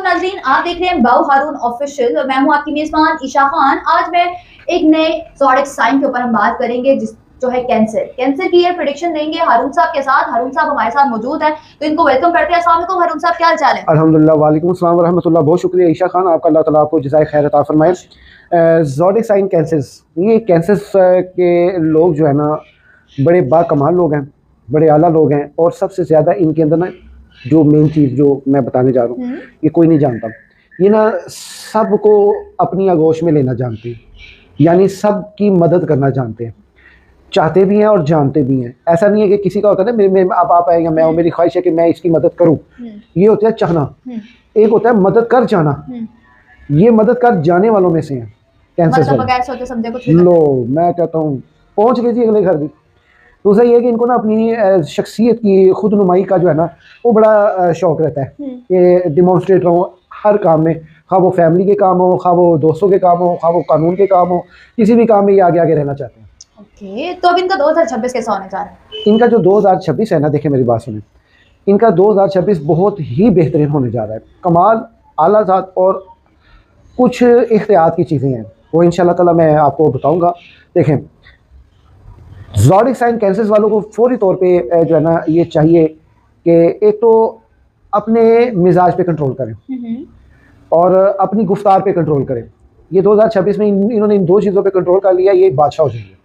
नाज़रीन, आप देख रहे हैं बाउ हारून ऑफिशियल और मैं हूं आपकी मेजबान ईशा खान। आज मैं एक नए ज़ोडिक साइन के ऊपर हम बात करेंगे जो है कैंसर की ये प्रेडिक्शन देंगे हारून साहब के साथ। हारून साहब हमारे साथ मौजूद है तो इनको वेलकम करते हैं। अस्सलाम वालेकुम हारून साहब, क्या हाल चाल है? अल्हम्दुलिल्लाह, वालेकुम अस्सलाम व रहमतुल्लाह। बहुत शुक्रिया ईशा खान, आपका अल्लाह ताला आपको जज़ाए खैर अता फरमाए। ज़ोडिक साइन कैंसर्स, ये कैंसर्स के लोग जो है ना बड़े बाकमाल लोग हैं, बड़े आला लोग हैं और सबसे ज़्यादा इनके अंदर ना जो मेन चीज़ जो मैं बताने जा रहा हूँ ये कोई नहीं जानता। ये ना सबको अपनी आगोश में लेना जानते हैं, यानी सबकी मदद करना जानते हैं, चाहते भी हैं और जानते भी हैं। ऐसा नहीं है कि किसी का होता है ना मेरे अब आप आएंगे मैं मेरी ख्वाहिश है कि मैं इसकी मदद करूं, ये होता है चाहना। एक होता है मदद कर जाना, ये मदद कर जाने वालों में से हैं कैंसर वाले। लो मैं कहता हूँ पहुंच गए जी अगले घर भी। दूसरा ये है कि इनको ना अपनी शख्सियत की खुद नुमाई का जो है ना वो बड़ा शौक रहता है कि डिमॉन्स्ट्रेट रहो हर काम में, खा वो फैमिली के काम हो, खा वो दोस्तों के काम हो, खा वो कानून के काम हो, किसी भी काम में ये आगे आगे रहना चाहते हैं। ओके, तो अब इनका 2026 कैसा होने जा रहा है? इनका जो 2026 है ना, देखें मेरी बात सुने, इनका 2026 बहुत ही बेहतरीन होने जा रहा है। कमाल, आला ज़ात और कुछ इख्तियार की चीज़ें हैं वो इंशाल्लाह ताला मैं आपको बताऊंगा। देखें, ज़ोडिक साइन कैंसर्स वालों को फौरी तौर पे जो है ना ये चाहिए कि एक तो अपने मिजाज पे कंट्रोल करें और अपनी गुफ्तार पे कंट्रोल करें। ये 2026 में इन्होंने इन दो चीज़ों पे कंट्रोल कर लिया, ये बादशाह हो जाएंगे।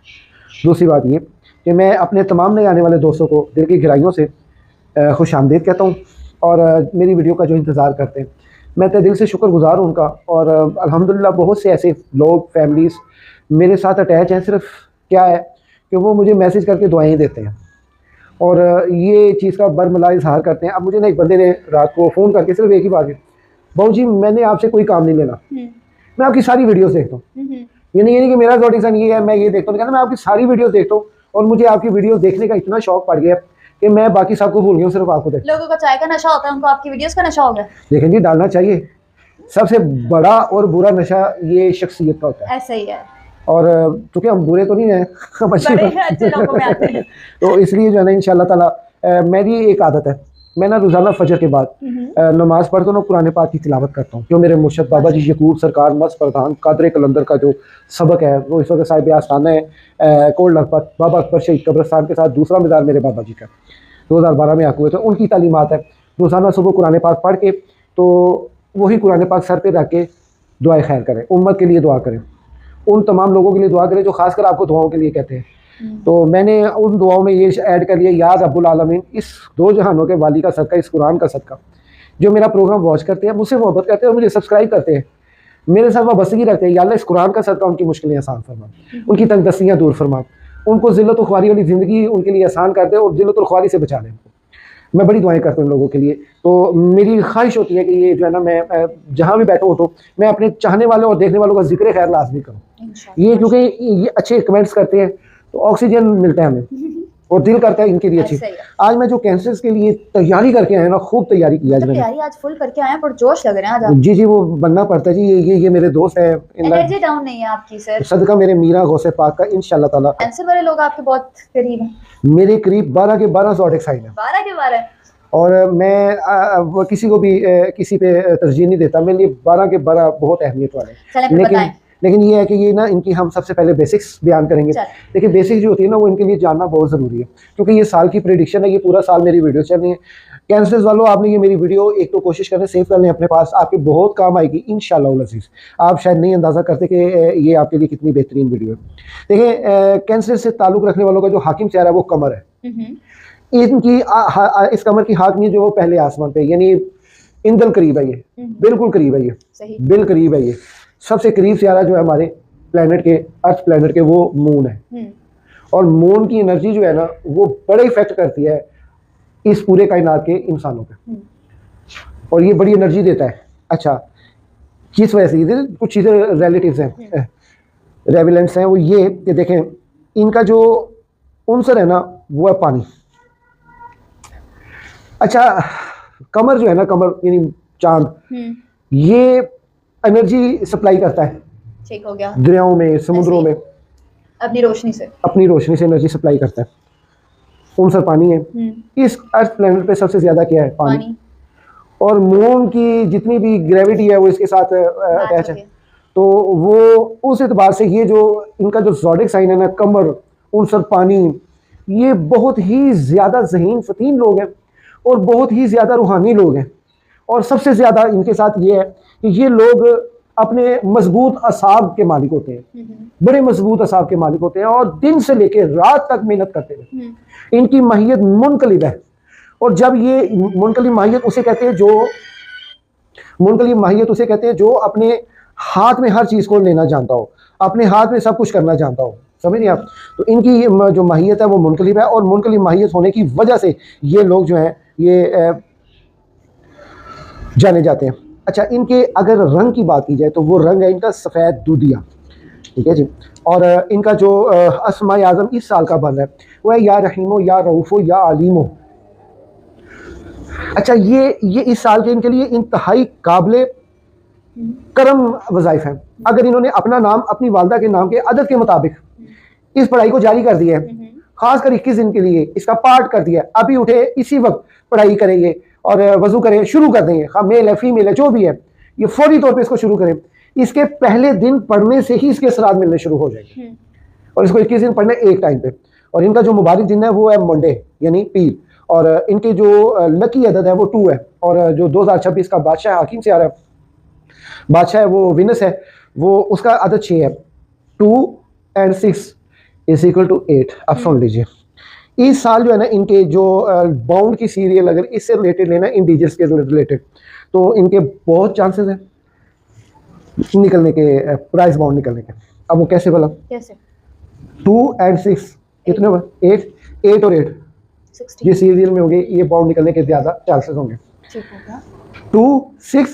दूसरी बात ये कि मैं अपने तमाम नए आने वाले दोस्तों को दिल की गहराइयों से खुश आमदीद कहता हूँ और मेरी वीडियो का जो इंतज़ार करते हैं, मैं तहे दिल से शुक्रगुजार हूँ उनका। और अल्हम्दुलिल्लाह बहुत से ऐसे लोग, फैमिलीज़ मेरे साथ अटैच हैं। सिर्फ क्या है कि वो मुझे मैसेज करके दुआएं देते हैं और ये चीज़ का बरमला इजहार करते हैं। अब मुझे ना एक बंदे ने रात को फ़ोन करके सिर्फ एक ही बात की, बहू जी मैंने आपसे कोई काम नहीं लेना, मैं आपकी सारी वीडियोस देखता हूँ। ये नहीं कि मेरा ज़ोडिक साइन ये है मैं ये देखता हूँ, कहना मैं आपकी सारी वीडियोस देखता हूँ और मुझे आपकी वीडियोस देखने का इतना शौक पड़ गया कि मैं बाकी सबको भूल गया हूँ, सिर्फ आपको देखता हूँ। लोगों का चाय का नशा होता है, उनको आपकी वीडियोस का नशा हो गया। देखें जी, डालना चाहिए। सबसे बड़ा और बुरा नशा ये शख्सियत का होता है। ऐसा ही है। और चूँकि हम बुरे तो नहीं हैं, हम अच्छे लोगों में आते हैं। तो इसलिए जो है ना इंशाल्लाह ताला मेरी एक आदत है, मैं ना रोज़ाना फजर के बाद नमाज़ पढ़ता हूँ, कुरान पाक की तिलावत करता हूँ। जो मेरे मुर्शद बाबा जी यकूब सरकार मस्त प्रधान कादर कलंदर का जो सबक है वो इस वक्त साहिब आस्थाना है कोट लखपत बाबा अकबर शहीद कब्रस्तान के साथ दूसरा मज़ार मेरे बाबा जी का 2012 में आके हुए थे। उनकी तालीमात है रोज़ाना सुबह कुरान पाक पढ़ के, तो वही कुरान पाक सर पर रख के दुआएं खैर करें, उम्मत के लिए दुआ करें, उन तमाम लोगों के लिए दुआ करें जो खासकर आपको दुआओं के लिए कहते हैं। तो मैंने उन दुआओं में ये ऐड कर लिया, याद रब्बुल आलमीन इस दो जहानों के वाली का सदका, इस कुरान का सदका, जो मेरा प्रोग्राम वॉच करते हैं, मुझसे मोहब्बत करते हैं और मुझे सब्सक्राइब करते हैं, मेरे साथ वाबस्तगी रखते हैं, या अल्लाह इस कुरान का सदका उनकी मुश्किलें आसान फरमा, उनकी तंगदस्तियाँ दूर फरमा, उनको ज़िल्लत और ख्वारी वाली ज़िंदगी उनके लिए आसान कर दे और ज़िल्लत और ख्वारी से बचा लें उनको। मैं बड़ी दुआएं करता हूँ लोगों के लिए। तो मेरी ख्वाहिश होती है कि ये जो है ना मैं जहाँ भी बैठा हूँ तो मैं अपने चाहने वालों और देखने वालों का जिक्र खैर लाजमी करूँ। ये क्योंकि ये अच्छे कमेंट्स करते हैं तो ऑक्सीजन मिलता है हमें और दिल करता है इनके लिए अच्छी। आज मैं जो कैंसर्स के लिए तैयारी करके आया ना, खूब तैयारी की आज मैंने। तैयारी आज फुल करके आए पर जोश लग रहे हैं आज। जी जी, वो बनना पड़ता है जी। ये मेरे दोस्त है, एनर्जी डाउन नहीं है आपकी सर, सदका मेरे मीरा गौसे पाक का इंशाल्लाह ताला। कैंसर वाले लोग आपके बहुत करीब हैं, मेरे करीब 12 के 12 ज़ोडिक साइन है। 12 के 12। और मैं किसी को भी किसी पे तरजीह नहीं देता, मेरे लिए 12 के 12 बहुत अहमियत वाले। लेकिन ये है कि ये ना इनकी हम सबसे पहले बेसिक्स बयान करेंगे। देखिए बेसिक्स जो होती है ना वो इनके लिए जानना बहुत ज़रूरी है क्योंकि ये साल की प्रेडिक्शन है, ये पूरा साल मेरी वीडियो चल रही है। कैंसर्स वालों, आपने ये मेरी वीडियो एक तो कोशिश करें सेव कर लें अपने पास, आपके बहुत काम आएगी इंशाअल्लाह अज़ीज़। आप शायद नहीं अंदाज़ा करते कि ये आपके लिए कितनी बेहतरीन वीडियो है। देखिए कैंसर से ताल्लुक़ रखने वालों का जो हाकिम चेहरा है वो कमर है। इनकी इस कमर की हाकमियत जो वो पहले आसमान पे, यानी इंदल करीब है, ये बिल्कुल करीब है, ये बिल करीब है। ये सबसे करीब सियारा जो है हमारे प्लेनेट के, अर्थ प्लेनेट के, वो मून है। और मून की एनर्जी जो है ना वो बड़े इफेक्ट करती है इस पूरे कायनात के इंसानों पे और ये बड़ी एनर्जी देता है। अच्छा, किस वजह से? कुछ चीज़ें रिलेटिव्स हैं, रेविलेंट्स हैं, वो ये कि देखें इनका जो उनसर है ना वो है पानी। अच्छा, कमर जो है ना, कमर यानी चांद, ये एनर्जी सप्लाई करता है, ठीक हो गया, दरियाओं में, समुद्रों में, अपनी रोशनी से एनर्जी सप्लाई करता है। उनसर पानी है। इस अर्थ प्लैनेट पे सबसे ज्यादा क्या है? पानी। और मून की जितनी भी ग्रेविटी है वो इसके साथ अटैच है। तो वो उस एतबार से ये जो इनका जो ज़ोडिक साइन है ना, कमर, उनसर, पानी, ये बहुत ही ज़्यादा ज़हीन फतीन लोग हैं और बहुत ही ज़्यादा रूहानी लोग हैं। और सबसे ज़्यादा इनके साथ ये है कि ये लोग अपने मजबूत असाब के मालिक होते हैं, बड़े मजबूत असाब के मालिक होते हैं और दिन से लेकर रात तक मेहनत करते हैं। इनकी माहियत मुनकलिब है। और जब ये मुनकलिब माहियत उसे कहते हैं जो मुनकलिब माहियत उसे कहते हैं जो अपने हाथ में हर चीज़ को लेना जानता हो, अपने हाथ में सब कुछ करना जानता हो, समझ नहीं आप। तो इनकी ये जो माहियत है वो मुनकलिब है और मुनकलिब माहियत होने की वजह से ये लोग जो हैं ये जाने जाते हैं। अच्छा, इनके अगर रंग की बात की जाए तो वो रंग है इनका सफ़ेद दूधिया, ठीक है जी। और इनका जो अस्माए आज़म इस साल का बन है वो है या रहीमो, या रऊफ़ो, या अलीमो। अच्छा, ये इस साल के इनके लिए इंतहाई काबिल करम वज़ाइफ हैं। अगर इन्होंने अपना नाम अपनी वालदा के नाम के अदद के मुताबिक इस पढ़ाई को जारी कर दिया है, खासकर 21 दिन के लिए इसका पार्ट कर दिया, अभी उठे इसी वक्त पढ़ाई करेंगे और वजू करें, शुरू कर देंगे, हाँ मेल है फीमेल है जो भी है, ये फौरी तौर पे इसको शुरू करें। इसके पहले दिन पढ़ने से ही इसके असरात मिलने शुरू हो जाएंगे और इसको 21 दिन पढ़ना एक टाइम पे। और इनका जो मुबारक दिन है वो है मंडे यानी पीर। और इनके जो लकी अदद है वो 2 है। और जो 2026 का बादशाह हकीम से आ रहा है, बादशाह है वो विनस है, वो उसका अदद 6 है। 2 और 6 इज इक्वल टू 8। अब सुन लीजिए, इस साल जो है ना इनके जो बाउंड की सीरियल अगर इससे रिलेटेड लेना इंटीजर्स के रिलेटेड तो इनके बहुत चांसेस हैं निकलने के, प्राइस बाउंड निकलने के। अब वो कैसे भला? कैसे? 2 और 6 कितने हुआ? 8 और 8 ये सीरियल में होंगे, ये बाउंड निकलने के ज़्यादा चांसेस होंगे। 2 6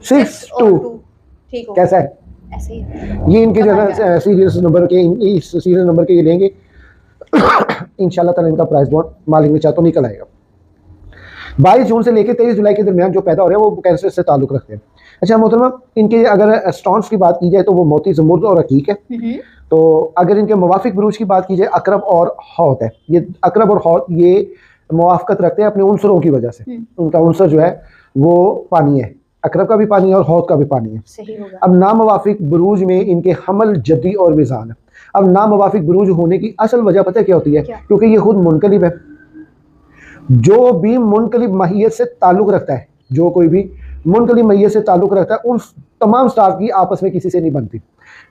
6 2 कैसा है? ऐसे ही ये इनके जो है सीरियल नंबर के, इस सीरियल नंबर के ये लेंगे इंशाल्लाह ताला इनका प्राइस बॉन्ड मालिक में चाहे तो निकल आएगा। 22 जून से लेकर 23 जुलाई के दरमियान जो पैदा हो रहे हैं वो कैंसर से ताल्लुक़ रखते हैं। अच्छा मोहतरमा, इनके अगर स्टॉन्स की बात की जाए तो वो मोती, ज़मुर्द और अकीक है। तो अगर इनके मुवाफिक बुरूज की बात की जाए, अकरब और हौत है। ये अकरब और हौत ये मुवाफ़क़त रखते हैं अपने उनसरों की वजह से। उनका उनसर जो है वो पानी है, अकरब का भी पानी है और हौत का भी पानी है। सही होगा। अब नामुवाफिक बुरूज में इनके हमल, जद्दी और मिज़ान है। अब नामुवाफिक बुरूज होने की असल वजह पता है क्या होती है? क्योंकि ये खुद मुनकलिब है। जो भी मुनकलिब माहियत से ताल्लुक़ रखता है, जो कोई भी मुनकलिब माहियत से ताल्लुक़ रखता है, उन तमाम स्टार की आपस में किसी से नहीं बनती।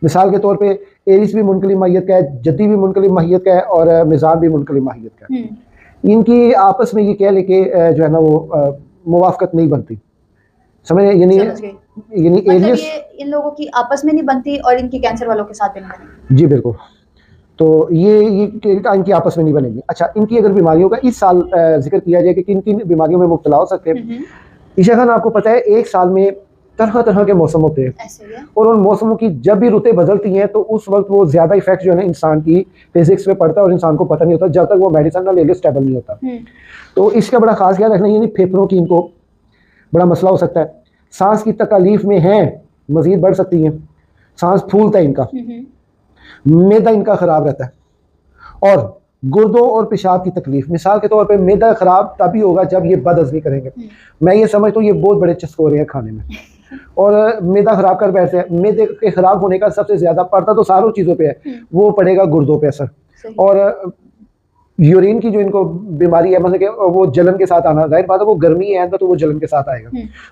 मिसाल के तौर पे एरिस भी मुनकलिब माहियत का है, जद्दी भी मुनकलिब माहियत का है और मिज़ान भी मुनकलिब माहियत का है। इनकी आपस में ये कह लेके जो है ना वो मुवाफ़क़त नहीं बनती, समझ? यानी एरियस इन लोगों की आपस में नहीं बनती और इनकी कैंसर वालों के साथ भी नहीं बनेगी। जी बिल्कुल। तो ये इनकी आपस में नहीं बनेगी। अच्छा, इनकी अगर बीमारियों का इस साल जिक्र किया जाए कि किन किन बीमारियों में मुब्तला हो सकते हैं। ईशा खान, आपको पता है एक साल में तरह तरह के मौसम होते हैं और उन मौसमों की जब भी रुतें बदलती हैं तो उस वक्त वो ज़्यादा इफेक्ट जो है ना इंसान की फिजिक्स पे पड़ता है और इंसान को पता नहीं होता जब तक वो मेडिसिन ना ले ले स्टेबल नहीं होता। तो इसका बड़ा खास ख्याल रखना, यानी फेफड़ों की इनको बड़ा मसला हो सकता है। सांस की तकलीफ में हैं, मजीद बढ़ सकती हैं, सांस फूलता है इनका, मैदा इनका ख़राब रहता है और गुर्दों और पेशाब की तकलीफ। मिसाल के तौर पे मैदा ख़राब तभी होगा जब ये बदहज़मी करेंगे। मैं ये समझता हूँ ये बहुत बड़े चस्कोरे हैं खाने में और मैदा ख़राब कर बैठते हैं। मैदे के ख़राब होने का सबसे ज़्यादा पड़ता तो सारों चीज़ों पे है, वो पड़ेगा गुर्दों पे असर। और यूरिन की जो इनको बीमारी है, मतलब कि वो जलन के साथ आना, जाहिर बात है वो गर्मी है तो वो जलन के साथ आएगा।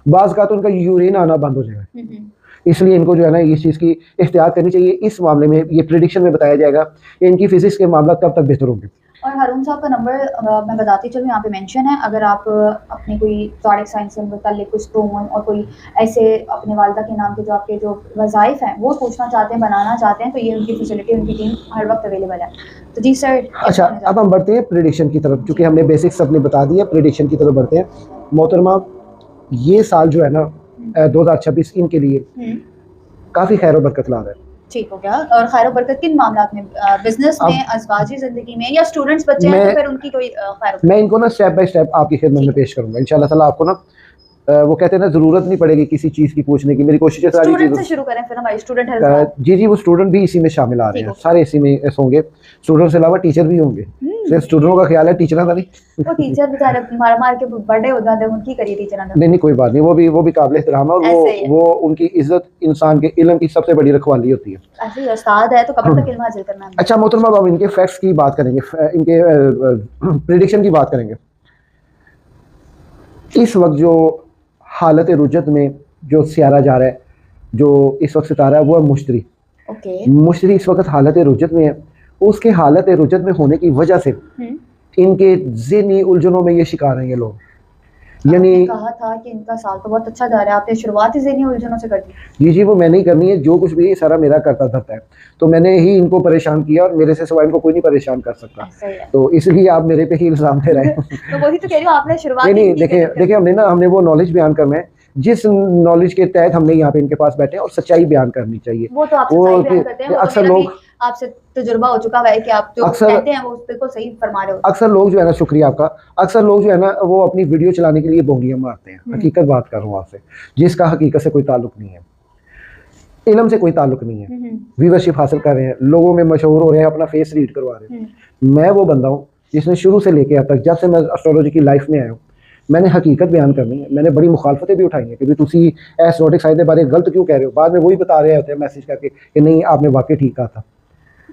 बाज़ का तो उनका यूरिन आना बंद हो जाएगा। इसलिए इनको जो है ना इस चीज़ की एहतियात करनी चाहिए। इस मामले में ये प्रेडिक्शन में बताया जाएगा कि इनकी फिजिक्स के मामला कब तक बेहतर होंगे। और हारून साहब का नंबर मैं बताती चलूँ, यहाँ पे मेंशन है। अगर आप अपने कोई ज़ोडिक साइन से मुताल्लिक़ कुछ स्टोन और कोई ऐसे अपने वालिदा के नाम के जो आपके जो वज़ाइफ हैं वो पूछना चाहते हैं, बनाना चाहते हैं, तो ये उनकी फैसिलिटी, उनकी टीम हर वक्त अवेलेबल है। तो जी सर। अच्छा, अब हम बढ़ते हैं प्रेडिक्शन की तरफ, क्योंकि हमने बेसिक्स अपने बता दिया, प्रेडिक्शन की तरफ बढ़ते हैं। मोहतरमा, ये साल जो है ना 2026 इनके लिए काफ़ी खैर और बरकत ला रहा है। ठीक हो गया। और खैर और बरकत किन मामलात में? बिजनेस में, अज़वाजी ज़िंदगी में, या स्टूडेंट्स बच्चे हैं तो फिर उनकी कोई खैर? मैं इनको ना स्टेप बाय स्टेप आपकी खिदमत में पेश करूंगा इंशाल्लाह ताला। आपको ना वो कहते हैं ना ज़रूरत नहीं पड़ेगी किसी चीज़ की पूछने की। मेरी कोशिश है सारी स्टूडेंट से शुरू करें, फिर हमारे स्टूडेंट हेल्थ। जी वो स्टूडेंट भी इसी में शामिल आ रहे हैं, सारे इसी में होंगे। स्टूडेंट से अलावा टीचर भी होंगे। सिर्फ स्टूडेंटों का ख्याल है, टीचर का नहीं। वो टीचर बेचारे मार मार के बड़े हो जाते हैं, उनकी करिए टीचर ने। नहीं कोई बात नहीं, वो भी काबिल एहतराम है, और ऐसे ही है। वो उनकी इज्जत इंसान के इल्म की सबसे बड़ी रखवाली होती है। ऐसे ही उस्ताद है तो कब्र तक इल्म हासिल करना है। अच्छा मोहतरमा, अब इनके फैक्ट्स की बात करेंगे, इनके प्रेडिक्शन की बात करेंगे। इस वक्त जो हालत रुजत में जो सियारा जा रहा है, जो इस वक्त सितारा है, वो है मुश्तरी। ओके। मुश्तरी इस वक्त हालत रुजत में है। उसके हालत रुजत में होने की वजह से इनके ज़हनी उलझनों में ये शिकार हैं ये लोग। यानी कहा था कि इनका साल तो बहुत अच्छा जा रहा है, आपने शुरुआत ही ज़हनी उलझनों से कर दी। जी वो मैंने ही करनी है, जो कुछ भी सारा मेरा करता धरता है, तो मैंने ही इनको परेशान किया, और मेरे से सिवाय इनको कोई नहीं परेशान कर सकता, तो इसलिए आप मेरे पे ही इल्जाम दे रहे हैं। तो वही तो कह रही हूँ, आपने शुरुआत नहीं देखिए हमने वो नॉलेज बयान करना है जिस नॉलेज के तहत हमने यहाँ पे इनके पास बैठे हैं, और सच्चाई बयान करनी चाहिए। वो तो आप सच्चाई बयान करते हैं, वो अक्सर तो लोग, आपसे तजर्बा हो चुका है कि आप जो कहते हैं वो बिल्कुल सही फरमा रहे हो। अक्सर लोग जो है ना, शुक्रिया आपका, अक्सर लोग जो है ना वो अपनी वीडियो चलाने के लिए बोंगियां मारते हैं। हकीकत बात कर रहा हूँ आपसे, जिसका हकीकत से कोई ताल्लुक नहीं है, इल्म से कोई ताल्लुक नहीं है, व्यूअरशिप हासिल कर रहे हैं, लोगों में मशहूर हो रहे हैं, अपना फेस रीड करवा रहे हैं। मैं वो बंदा हूँ जिसने शुरू से लेके अब तक, जब से मैं एस्ट्रोलॉजी की लाइफ में आया हूँ, मैंने हकीकत बयान करनी है। मैंने बड़ी मुखालफतें भी उठाई हैं कि भी तुसी एस्ट्रोलॉजिक साइड के बारे गलत क्यों कह रहे हो, बाद में वही बता रहे होते हैं मैसेज करके कि नहीं आपने वाकई ठीक कहा था।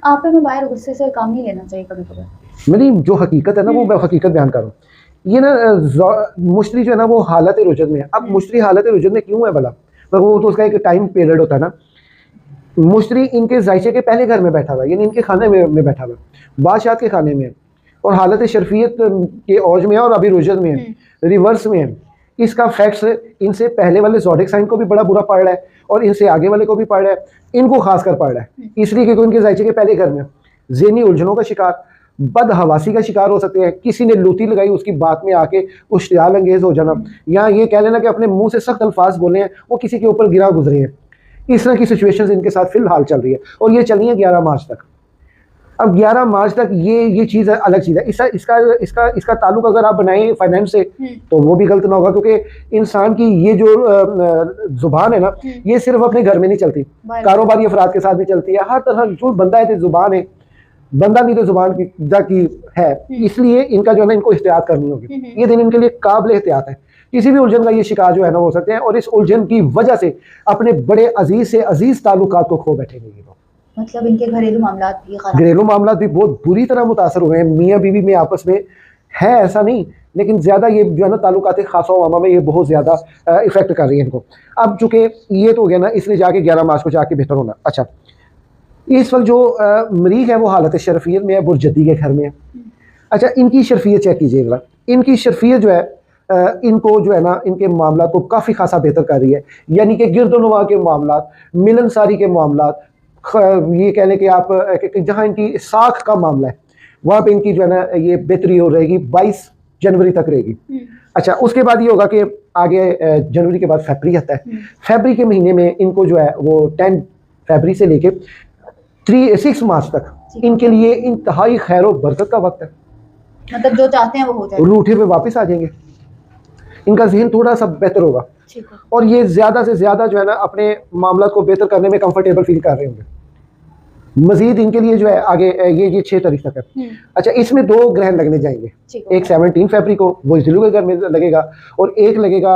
आप में बाहर गुस्से से काम नहीं लेना चाहिए कभी कभी। मेरी जो हकीकत है ना वो मैं हकीकत बयान कर रहा हूँ। ये ना मुश्तरी जो है ना वो हालत रुजत में है। अब मुश्तरी हालत रुजत में क्यों है भला, वो तो उसका एक टाइम पीरियड होता है ना। मुश्तरी इनके जायचे के पहले घर में बैठा हुआ है, यानी इनके खाने में बैठा हुआ है, बादशाह के खाने में, और हालत शर्फियत के औज में है, और अभी रुजत में है, रिवर्स में है। इसका फैक्ट्स इनसे पहले वाले ज़ोडिक साइन को भी बड़ा बुरा पड़ रहा है, और इनसे आगे वाले को भी पड़ रहा है, इनको खास कर पड़ रहा है, इसलिए क्योंकि उनके जायचे के पहले घर में ज़हनी उलझनों का शिकार, बदहवासी का शिकार हो सकते हैं। किसी ने लूती लगाई, उसकी बात में आके उश्तियाल अंगेज हो जाना, या ये कह लेना कि अपने मुंह से सख्त अल्फाज बोले हैं, वो किसी के ऊपर गिरा गुजरे हैं। इस तरह की सिचुएशंस इनके साथ फिलहाल चल रही है, और ये चली है 11 मार्च तक। अब 11 मार्च तक ये चीज़ अलग चीज़ है। इसका ताल्लुक अगर आप बनाएं फाइनेंस से तो वो भी गलत ना होगा, क्योंकि इंसान की ये जो जुबान है ना, ये सिर्फ अपने घर में नहीं चलती, कारोबारी अफराद के साथ भी चलती है। हर तरह जो बंदा है तो जुबान है, बंदा नहीं तो जुबान की है, इसलिए इनका जो है ना इनको एहतियात करनी होगी। ये दिन इनके लिए काबिल एहतियात है। किसी भी उलझन का ये शिकार जो है ना हो सकते हैं, और इस उलझन की वजह से अपने बड़े अजीज से अजीज ताल्लुकात को खो बैठेंगे ये लोग। मतलब इनके घरेलू मामला भी बहुत बुरी तरह मुतासर हुए हैं। मियाँ बीवी में आपस में है ऐसा नहीं, लेकिन ज़्यादा ये जो है ना ताल्लुकात खासा वामा में ये बहुत ज़्यादा इफेक्ट कर रही है इनको। अब चूँकि ये तो हो गया ना, इसलिए जाके 11 मार्च को जाके बेहतर होना। अच्छा, इस वक्त जो मरीख है वो हालत शर्फियत में है, बुरजद्दी के घर में है। अच्छा, इनकी शर्फियत चेक कीजिएगा। इनकी शर्फियत जो है इनको जो है ना इनके मामला को काफ़ी खासा बेहतर कर रही है, यानी कि गिरदोनुमा के मामला, मिलनसारी के मामला, ये कह लें कि आप जहाँ इनकी साख का मामला है वहाँ पे इनकी जो है ना ये बेहतरी हो रहेगी, 22 जनवरी तक रहेगी। अच्छा, उसके बाद ये होगा कि आगे जनवरी के बाद फरवरी आता है। फरवरी के महीने में इनको जो है वो 10 फरवरी से लेके 6 मार्च तक इनके लिए इंतहाई खैर और बरकत का वक्त है। मतलब जो चाहते हैं वो हो जाए, रूठे पे वापस आ जाएंगे, इनका जहन थोड़ा सा बेहतर होगा, और ये ज़्यादा से ज़्यादा जो है ना अपने मामला को बेहतर करने में कंफर्टेबल फील कर रहे होंगे। मजीद इनके लिए जो है आगे ये 6 तारीख तक है। अच्छा, इसमें 2 ग्रहण लगने जाएंगे, एक 17 फरवरी को वो जिलू के घर में लगेगा, और एक लगेगा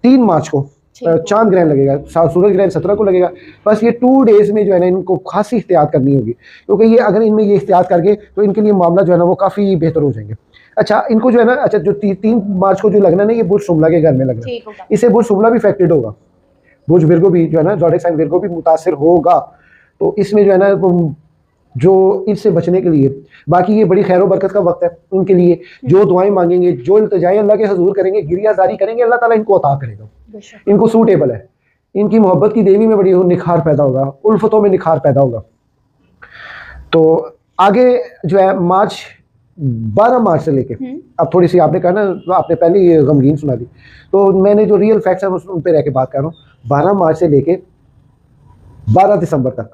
3 मार्च को चांद ग्रहण लगेगा, सूरज ग्रहण 17 को लगेगा। बस ये 2 डेज में जो है ना इनको खासी एहतियात करनी होगी, क्योंकि ये अगर इनमें ये एहतियात करके तो इनके लिए मामला जो है ना वो काफ़ी बेहतर हो जाएंगे। अच्छा, इनको जो है ना, अच्छा जो 3 मार्च को जो लगना ना, ये बुर्ज शुमला के घर में लगना है, इससे बुर्ज शुमला भी इफेक्टेड होगा, बुर्ज विर्गो भी जो है ना ज़ोडिक साइन विर्गो भी मुतासिर होगा। तो इसमें जो है ना जो इससे बचने के लिए, बाकी ये बड़ी खैर व बरकत का वक्त है उनके लिए। जो दुआएं मांगेंगे, जो इल्तिजाएं अल्लाह के हजूर करेंगे, गिरियाजारी करेंगे, अल्लाह ताला इनको अता करेगा, इनको सूटेबल है। इनकी मोहब्बत की देवी में बड़ी निखार पैदा होगा, उल्फतों में निखार पैदा होगा। तो आगे जो है 12 मार्च से लेके, अब थोड़ी सी आपने कहा ना, आपने पहले ये गमगीन सुना दी, तो मैंने जो रियल फैक्ट्स हैं उन पर रह के बात कर रहा हूँ। 12 मार्च से लेके 12 दिसंबर तक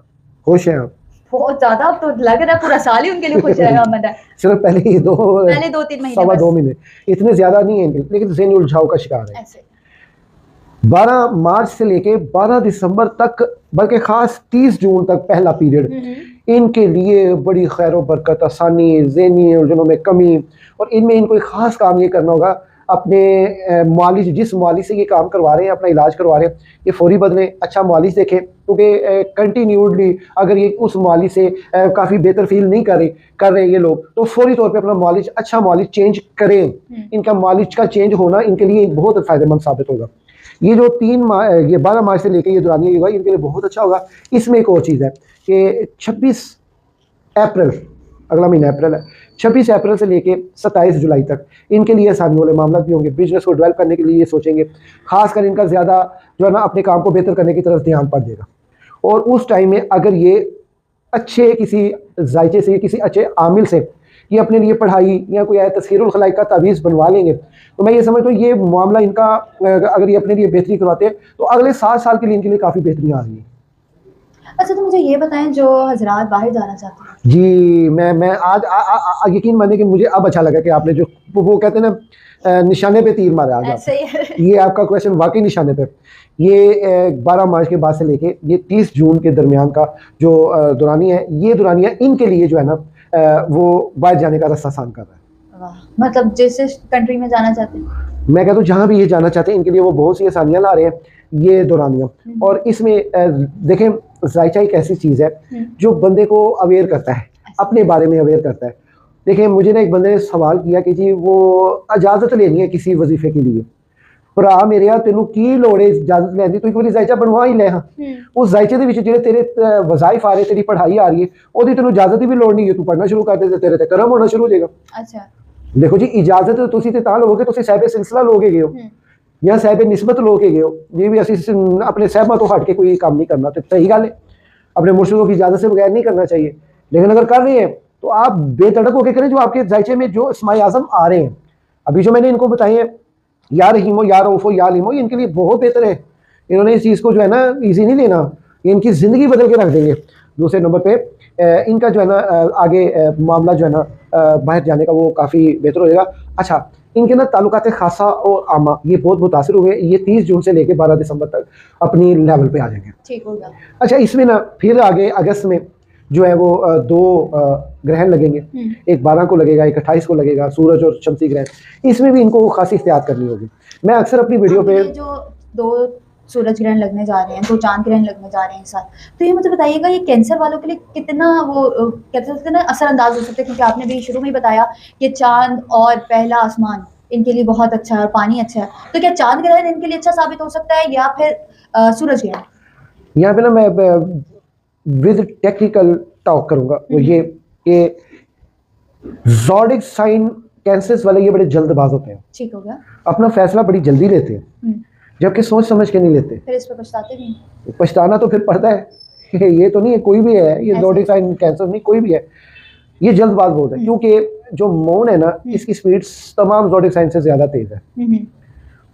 खुश हैं आप? बहुत ज्यादा, अब तो लग रहा है पूरा साल ही उनके लिए खुश रहेगा। सिर्फ पहले 2-3 महीने, सवा 2 महीने, इतने ज्यादा नहीं है, लेकिन ज़हनी उलझाव का शिकार है। 12 मार्च से लेके 12 दिसंबर तक, बल्कि खास 30 जून तक पहला पीरियड इनके लिए बड़ी खैर व बरकत, आसानी, ज़हनी उलझनों में कमी, और इनमें इनको एक ख़ास काम ये करना होगा, अपने मुआलिज, जिस मुआलिज से ये काम करवा रहे हैं, अपना इलाज करवा रहे हैं, ये फौरी बदलें, अच्छा मुआलिज देखें, क्योंकि कंटिन्यूडली अगर ये उस मुआलिज से काफ़ी बेहतर फील नहीं कर रहे ये लोग, तो फौरी तौर पे अपना मुआलिज, अच्छा मुआलिज चेंज करें। इनका मुआलिज का चेंज होना इनके लिए बहुत फ़ायदेमंद साबित होगा। ये जो 12 मार्च से लेकर ये दौरानिया होगा, इनके लिए बहुत अच्छा होगा। इसमें एक और चीज़ है कि 26 अप्रैल, अगला महीना अप्रैल है, 26 अप्रैल से लेके 27 जुलाई तक इनके लिए आसानी वाले मामला भी होंगे। बिजनेस को डेवलप करने के लिए ये सोचेंगे, खासकर इनका ज़्यादा जो है ना अपने काम को बेहतर करने की तरफ ध्यान पड़ जाएगा। और उस टाइम में अगर ये अच्छे किसी जायचे से, किसी अच्छे आमिल से ये अपने लिए पढ़ाई या कोई तस्खीरुल खलाइक का तावीज़ बनवा लेंगे, तो मैं ये समझता हूँ ये मामला इनका, अगर ये अपने लिए बेहतरी करवाते हैं तो अगले 7 साल के लिए इनके लिए काफ़ी बेहतरी आ रही है। अच्छा, तो मुझे ये बताएं, जो हजरात बाहर जाना चाहते हैं। जी, मैं आज यकीन माने कि मुझे अब अच्छा लगा कि आपने जो वो कहते हैं ना, निशाने पे तीर मारा आज ऐसे ही है। ये आपका क्वेश्चन वाकई निशाने पे। ये 12 मार्च के बाद से लेके ये 30 जून के दरमियान का जो दौरानिया है, ये दौरानिया इनके लिए जो है ना वो बाहर जाने का रास्ता आसान कर रहा है। वाह, मतलब जिस कंट्री में जाना चाहते हैं, मैं कहता हूँ जहाँ भी ये जाना चाहते हैं इनके लिए वो बहुत सी आसानियाँ ला रहे हैं ये दौरानिया। और इसमें देखें, जायचा एक ऐसी चीज़ है जो बंदे को अवेयर करता है, अपने बारे में अवेयर करता है। देखिए, मुझे ना एक बंदे ने सवाल किया कि जी वो इजाज़त लेनी है किसी वजीफे के लिए, भरा मेरे यार तेनू की लोड़ है इजाज़त लेने की, तू एक बार जायचा बनवा ही ले। हाँ, उस जायचे के विच जेडे तेरे वज़ाइफ आ रहे, तेरी पढ़ाई आ रही है, ओदी तेनू इजाज़त की भी लोड़ नहीं है, तू पढ़ना शुरू कर दे, तेरे ते करम होना शुरू हो जाएगा। अच्छा, देखो जी, इजाज़त तुसी ते तां लोगे, तुसी साहिब सिलसिला लोगे गए हो या साहिब निस्बत लोगे गए हो। ये भी असी अपने साहिबा तो हट के कोई काम नहीं करना, तो सही गल है, अपने मुर्शिदों की इजाज़त से बगैर नहीं करना चाहिए। लेकिन अगर कर रहे हैं तो आप बेतड़क होकर करें। जो आपके जायचे में जो इस्माई आज़म आ रहे हैं, अभी जो मैंने इनको बताए हैं, या रहीमो, या रऊफ़ो, या अलीमो, इनके लिए बहुत बेहतर है। इन्होंने इस चीज़ को जो है ना ईजी नहीं लेना, इनकी ज़िंदगी बदल के रख देंगे। दूसरे नंबर पे इनका जो है ना आगे मामला जो है ना बाहर जाने का वो काफ़ी बेहतर हो जाएगा। अच्छा, इनके ना ताल्लुकात खासा और आमा ये बहुत मुतासिर हुए। ये 30 जून से लेकर 12 दिसंबर तक अपनी लेवल पे आ जाएंगे। ठीक होगा। अच्छा, इसमें ना फिर आगे अगस्त में जो है वो 2 ग्रहण लगेंगे, एक 12 को लगेगा, एक 28 को लगेगा, सूरज और शमसी ग्रहण। इसमें भी इनको खासी एहतियात करनी होगी। मैं अक्सर अपनी वीडियो पे जो 2 सूरज ग्रहण लगने जा रहे हैं, 2 चांद ग्रहण लगने जा रहे हैं इस साल, तो ये मुझे बताइएगा, ये कैंसर वालों के लिए कितना वो कहते हैं ना असरअंदाज हो सकते हैं, क्योंकि आपने भी शुरू में ही बताया कि चांद और पहला आसमान इनके लिए बहुत अच्छा है और पानी अच्छा है। तो क्या चांद ग्रहण इनके लिए अच्छा साबित हो सकता है या फिर सूरज ग्रहण? यहाँ पे ना मैं विद टेक्निकल टॉक करूंगा, वो ये कि ज़ोडिक साइन कैंसर्स वाले ये बड़े जल्दबाज होते हैं। ठीक हो गया। अपना फैसला बड़ी जल्दी लेते हैं, जबकि सोच समझ के नहीं लेते। फिर इस पे पछताते भी हैं। पछताना तो फिर पड़ता है। ये तो नहीं है कोई भी है, ये ज़ोडिक साइन कैंसर नहीं, कोई भी है, ये जल्दबाज बहुत है। क्योंकि जो मून है ना, इसकी स्पीड तमाम ज़ोडिक साइन से ज़्यादा तेज़ है।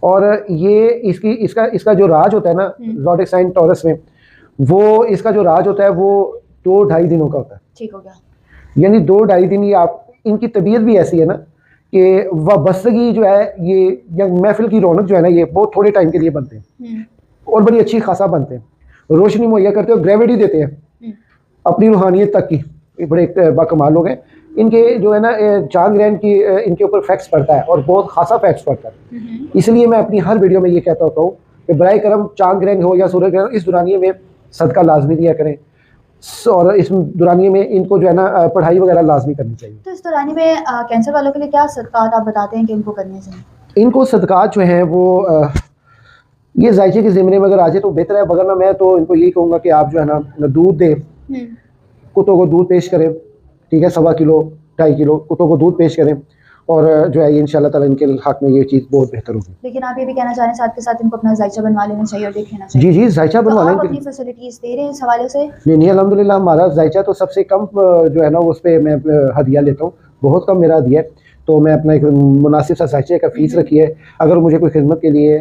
और ये इसका जो राज होता है ना ज़ोडिक साइन टॉरस में, वो इसका जो राज होता है वो 2-2.5 दिनों का होता है। ठीक हो गया। यानी 2-2.5 दिन। ये आप, इनकी तबीयत भी ऐसी है ना कि वाबस्तगी जो है, ये या महफिल की रौनक जो है ना, ये बहुत थोड़े टाइम के लिए बनते हैं और बड़ी अच्छी खासा बनते हैं। रोशनी मुहैया करते हैं और ग्रेविटी देते हैं अपनी रूहानियत तक की। ये बड़े बाकमाल लोग हैं। इनके जो है ना चांद ग्रहण की इनके ऊपर फैक्ट्स पड़ता है और बहुत खासा फैक्ट्स पड़ता है। इसलिए मैं अपनी हर वीडियो में ये कहता होता हूँ कि बराए करम चांद ग्रहण हो या सूरज ग्रहण, इस दुरानिये में सदका लाजमी दिया करें और इस दुरानिये में इनको जो है ना पढ़ाई वगैरह लाजमी करनी चाहिए। तो इस दुरानी में कैंसर वालों के लिए क्या सदकात आप बताते हैं कि इनको करने चाहिए? इनको सदकात जो हैं वो ये जायचे के ज़िम्मे में अगर आ जाए तो बेहतर है, वगरना मैं तो इनको यही कहूँगा कि आप जो है ना दूध दें, कुत्तों को दूध पेश करें, ठीक है, 1.25 किलो 2.5 किलो कुत्तों को दूध पेश करें और जो है इंशाल्लाह ताला इनके हक में ये चीज़ बहुत बेहतर होगी। लेकिन आप ये भी कहना चाह रहे हैं साथ के साथ इनको अपना जायचा बनवा लेना चाहिए और देख लेना चाहिए। जी, जायचा बनवा लें। आप अपनी फैसिलिटीज़ दे रहे हैं इस हवाले से? नहीं, अल्हम्दुलिल्लाह हमारा जायचा तो सबसे कम जो है ना उस पर मैं हदिया लेता हूँ, बहुत कम मेरा हदिया है। तो मैं अपना एक मुनासिब सा जायचे का फ़ीस रखी है। अगर मुझे कोई खिदमत के लिए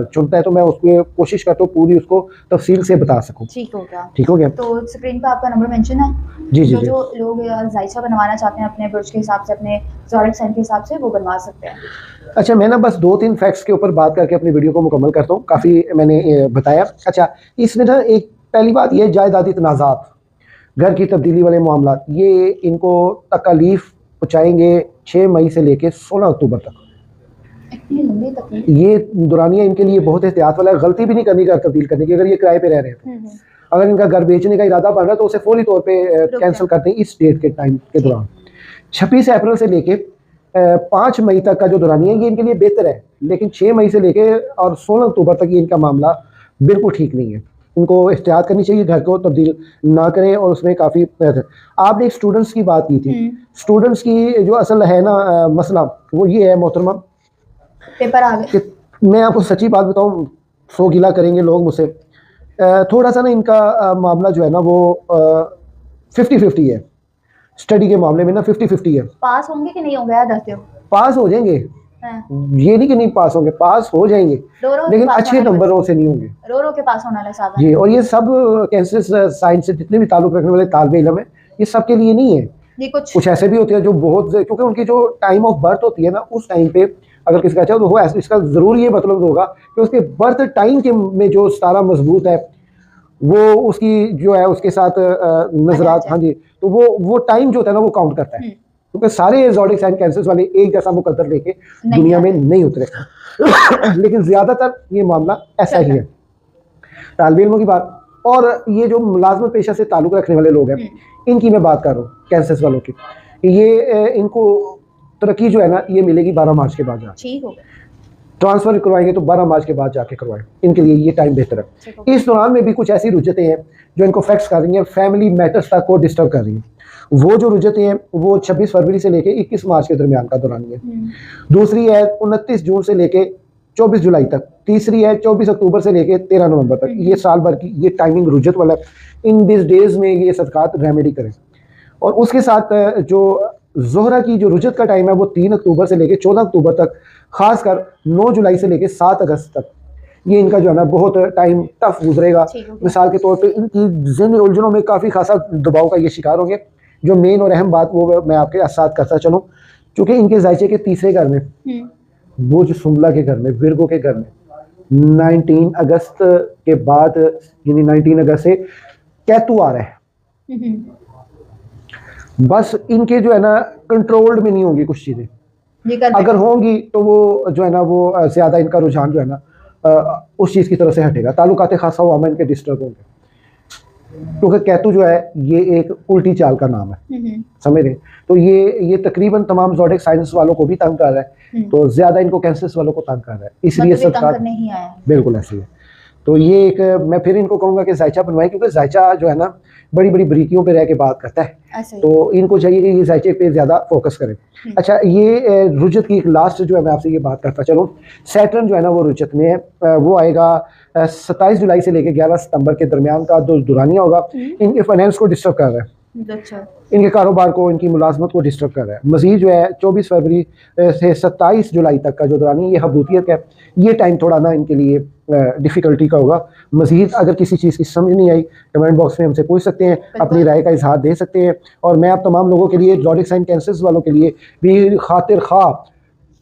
चुनता है तो मैं उसको कोशिश करता हूँ पूरी उसको तफसील से बता सकूँ। ठीक हो गया। ठीक हो गया। तो स्क्रीन पे आपका नंबर मेंशन है। जी। जो लोग जायचा बनवाना चाहते हैं अपने बुर्ज के हिसाब से, अपने ज़ोडिक साइन के हिसाब से, वो बनवा सकते हैं। अच्छा, मैं ना बस 2-3 फैक्ट्स के ऊपर बात करके अपनी वीडियो को मुकम्मल करता हूँ। काफ़ी मैंने बताया। अच्छा, इसमें ना एक पहली बात ये जायदादी तनाज़ात, घर की तब्दीली वाले मामला, ये इनको तकलीफ पहुँचाएंगे 6 मई से लेके 16 अक्टूबर तक। इतनी लंबी तकलीफ। ये दुरानिया इनके लिए बहुत एहतियात वाला है, गलती भी नहीं करनी घर तब्दील करने की। अगर ये किराए पे रह रहे हैं तो अगर इनका घर बेचने का इरादा बन रहा है तो उसे फौरी तौर पे कैंसिल करते हैं इस डेट के टाइम के दौरान। 26 अप्रैल से लेके 5 मई तक का जो दुरानिया है ये इनके लिए बेहतर है, लेकिन 6 मई से लेके और 16 अक्टूबर तक ये इनका मामला बिल्कुल ठीक नहीं है। इनको एहतियात करनी चाहिए, घर को तब्दील ना करें। और उसमें काफ़ी आपने एक स्टूडेंट्स की बात की थी, स्टूडेंट्स की जो असल है ना मसला वो ये है मोहतरमा, पेपर आ गए। मैं आपको सच्ची बात बताऊं, 100 गिला करेंगे लोग मुझसे, थोड़ा सा ना इनका मामला जो है ना वो 50-50 है। स्टडी के मामले में ना 50-50 है। पास होंगे कि नहीं होंगे याद रखते हो? पास हो जाएंगे, ये नहीं कि नहीं पास होंगे, पास हो जाएंगे, लेकिन अच्छे नंबरों से नहीं होंगे। रो के पास होना है जी। और ये सब कैंसर साइंस से जितने भी ताल्लुक रखने वाले तालिबे इल्म है, ये सब के लिए नहीं है। ये कुछ ऐसे भी होते हैं जो बहुत, क्योंकि उनकी जो टाइम ऑफ बर्थ होती है ना उस टाइम पे अगर किसका अच्छा तो वो इसका ज़रूर ये मतलब होगा कि उसके बर्थ टाइम के में जो सितारा मजबूत है वो उसकी जो है उसके साथ नजरात, हाँ जी, तो वो टाइम जो होता है ना वो काउंट करता है, क्योंकि सारे एग्जॉटिक साइन कैंसर्स वाले एक जैसा मुकद्दर लेके दुनिया में नहीं उतरे। लेकिन ज़्यादातर ये मामला ऐसा ही है। तालिबे इल्मों की बात और ये जो मुलाजमत पेशा से ताल्लुक़ रखने वाले लोग हैं इनकी मैं बात कर रहा हूँ, कैंसर्स वालों की, ये इनको तरक्की जो है ना ये मिलेगी 12 मार्च के बाद जाके। ट्रांसफ़र करवाएंगे तो 12 मार्च के बाद जाके करवाएं, इनके लिए ये टाइम बेहतर है। इस दौरान में भी कुछ ऐसी रुजतें हैं जो इनको अफेक्ट कर रही हैं, फैमिली मैटर्स तक को डिस्टर्ब कर रही हैं। वो जो रुजतें हैं वो 26 फरवरी से लेके 21 मार्च के दरमियान का दौरानी है। दूसरी है 29 जून से लेके 24 जुलाई तक। तीसरी है 24 अक्टूबर से लेके 13 नवंबर तक। ये साल भर की ये टाइमिंग रुजत वाला, इन दिस डेज में ये सदकात रेमेडी करें। और उसके साथ जो ज़ोहरा की जो रुजत का टाइम है वो 3 अक्टूबर से लेके 14 अक्टूबर तक, खासकर 9 जुलाई से लेके 7 अगस्त तक ये इनका जो है ना बहुत टाइम टफ गुजरेगा। मिसाल के तौर पे इनकी ज़हनी उलझनों में काफ़ी खासा दबाव का ये शिकार होंगे। जो मेन और अहम बात वो मैं आपके साथ करता चलूँ, चूँकि इनके जायचे के तीसरे घर में वो जो सुमला के घर में, विरगो के घर में 19 अगस्त के बाद यानी 19 अगस्त से कैतु आ रहा है। बस इनके जो है ना कंट्रोल्ड में नहीं होंगी कुछ चीज़ें, अगर होंगी तो वो जो है ना वो ज़्यादा इनका रुझान जो है ना उस चीज़ की तरफ से हटेगा। ताल्लुकात खासा हुआ इनके डिस्टर्ब होंगे, क्योंकि कैतु जो है ये एक उल्टी चाल का नाम है, समझ रहे। तो ये तकरीबन तमाम ज़ोडिक साइंस वालों को भी तंग कर रहा है, तो ज़्यादा इनको कैंसर्स वालों को तंग कर रहा है, इसलिए सरकार नहीं आया। बिल्कुल ऐसे है। तो ये एक मैं फिर इनको कहूँगा कि जायचा बनवाएं, क्योंकि जायचा जो है ना बड़ी बड़ी बरीकियों पे रह के बात करता है, तो इनको चाहिए कि ये जायचे पे ज़्यादा फोकस करें। अच्छा, ये रुजत की एक लास्ट जो है मैं आपसे ये बात करता चलूँ, सैटर्न जो है ना वो रुजत में है, वो आएगा 27 जुलाई से लेकर 11 सितंबर के दरमियान का दुरानिया होगा। इनके फाइनेंस को डिस्टर्ब कर रहा है, इनके कारोबार को, इनकी मुलाजमत को डिस्टर्ब कर रहा है। मज़ीद जो है 24 फरवरी से 27 जुलाई तक का जो दौरानी ये हबूतियत है, ये टाइम थोड़ा ना इनके लिए डिफ़िकल्टी का होगा। मज़ीद अगर किसी चीज़ की समझ नहीं आई कमेंट बॉक्स में हमसे पूछ सकते हैं, अपनी राय का इजहार दे सकते हैं। और मैं आप तमाम लोगों के लिए, ज़ोडिक साइन कैंसर्स वालों के लिए भी खातिर खा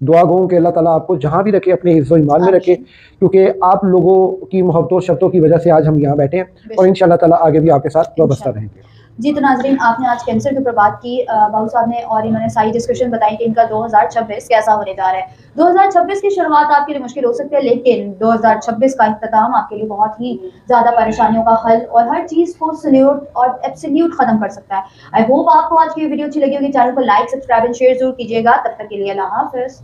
दुआ गूँ कि अल्लाह ताला आपको जहाँ भी रखे अपने हिफ्ज़ व ईमान में रखे, क्योंकि आप लोगों की मोहब्बतों शब्दों की वजह से आज हम यहाँ बैठे हैं और इंशाअल्लाह ताला आगे भी आपके साथ वाबस्ता रहेंगे। जी, तो नाज़रीन, आपने आज कैंसर के ऊपर बात की बाबू साहब ने, और इन्होंने सारी डिस्कशन बताई कि इनका 2026 कैसा होने जा रहा है। 2026 की शुरुआत आपके लिए मुश्किल हो सकती है, लेकिन 2026 का इख्तिताम आपके लिए बहुत ही ज़्यादा परेशानियों का हल और हर चीज़ को सल्यूट और एब्सोल्यूट ख़त्म कर सकता है। आई होप आपको आज की वीडियो अच्छी लगी होगी। चैनल को लाइक, सब्सक्राइब एंड शेयर जरूर कीजिएगा। तब तक के लिए अल्लाह हाफ़िज़।